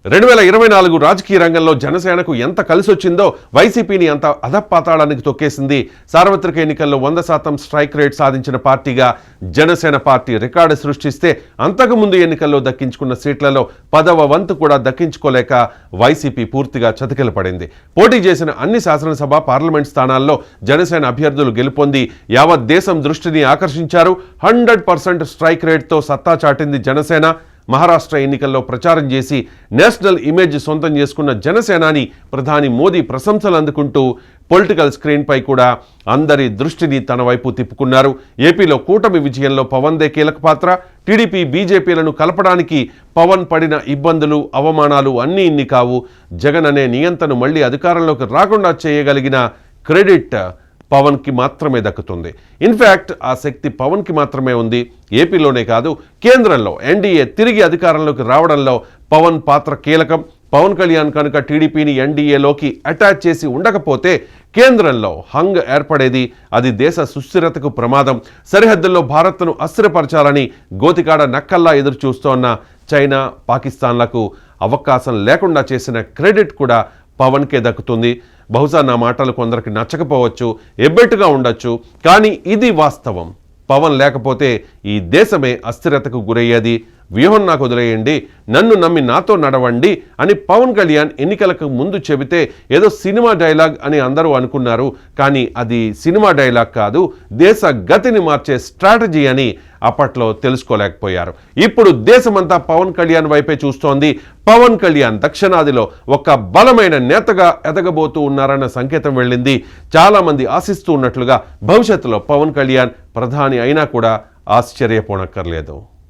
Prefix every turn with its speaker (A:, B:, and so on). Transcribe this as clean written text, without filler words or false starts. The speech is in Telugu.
A: 2024 రాజకీయ రంగంలో జనసేనకు ఎంత కలిసొచ్చిందో వైసీపీని అంత అధపాతాళానికి తొక్కేసింది. సార్వత్రిక ఎన్నికల్లో 100% స్ట్రైక్ రేట్ సాధించిన పార్టీగా జనసేన పార్టీ రికార్డు సృష్టిస్తే అంతకుముందు ఎన్నికల్లో దక్కించుకున్న సీట్లలో 10వ వంతు కూడా దక్కించుకోలేక వైసీపీ పూర్తిగా చతికిలపడింది. పోటీ చేసిన అన్ని శాసనసభ పార్లమెంట్ స్థానాల్లో జనసేన అభ్యర్థులు గెలుపొంది యావత్ దేశం దృష్టిని ఆకర్షించారు. 100% స్ట్రైక్ రేట్తో సత్తా చాటింది జనసేన. మహారాష్ట్ర ఎన్నికల్లో ప్రచారం చేసి నేషనల్ ఇమేజ్ సొంతం చేసుకున్న జనసేనాని ప్రధాని మోదీ ప్రశంసలు అందుకుంటూ పొలిటికల్ స్క్రీన్పై కూడా అందరి దృష్టిని తన వైపు తిప్పుకున్నారు. ఏపీలో కూటమి విజయంలో పవన్దే కీలక పాత్ర. టీడీపీ బీజేపీలను కలపడానికి పవన్ పడిన ఇబ్బందులు అవమానాలు అన్నీ ఇన్ని కావు. జగన్ అనే నియంతను మళ్లీ అధికారంలోకి రాకుండా చేయగలిగిన క్రెడిట్ పవన్కి మాత్రమే దక్కుతుంది. ఇన్ఫ్యాక్ట్ ఆ శక్తి పవన్కి మాత్రమే ఉంది. ఏపీలోనే కాదు, కేంద్రంలో ఎన్డీఏ తిరిగి అధికారంలోకి రావడంలో పవన్ పాత్ర కీలకం. పవన్ కళ్యాణ్ కనుక టీడీపీని ఎన్డీఏలోకి అటాచ్ చేసి ఉండకపోతే కేంద్రంలో హంగ్ ఏర్పడేది. అది దేశ సుస్థిరతకు ప్రమాదం. సరిహద్దుల్లో భారత్ను అస్థిరపరచాలని గోతికాడ నక్కల్లా ఎదురు చూస్తోన్న చైనా, పాకిస్తాన్లకు అవకాశం లేకుండా చేసిన క్రెడిట్ కూడా పవన్కే దక్కుతుంది. బహుశా నా మాటలు కొందరికి నచ్చకపోవచ్చు, ఎబ్బెట్టుగా ఉండొచ్చు, కానీ ఇది వాస్తవం. పవన్ లేకపోతే ఈ దేశమే అస్థిరతకు గురయ్యేది. వ్యూహం నాకు వదిలేయండి, నన్ను నమ్మి నాతో నడవండి అని పవన్ కళ్యాణ్ ఎన్నికలకు ముందు చెబితే ఏదో సినిమా డైలాగ్ అని అందరూ అనుకున్నారు. కానీ అది సినిమా డైలాగ్ కాదు, దేశ గతిని మార్చే స్ట్రాటజీ అని అప్పట్లో తెలుసుకోలేకపోయారు. ఇప్పుడు దేశమంతా పవన్ కళ్యాణ్ వైపే చూస్తోంది. పవన్ కళ్యాణ్ దక్షిణాదిలో ఒక బలమైన నేతగా ఎదగబోతూ ఉన్నారన్న సంకేతం వెళ్ళింది. చాలామంది ఆశిస్తూ ఉన్నట్లుగా భవిష్యత్తులో పవన్ కళ్యాణ్ ప్రధాని అయినా కూడా ఆశ్చర్యపోనక్కర్లేదు.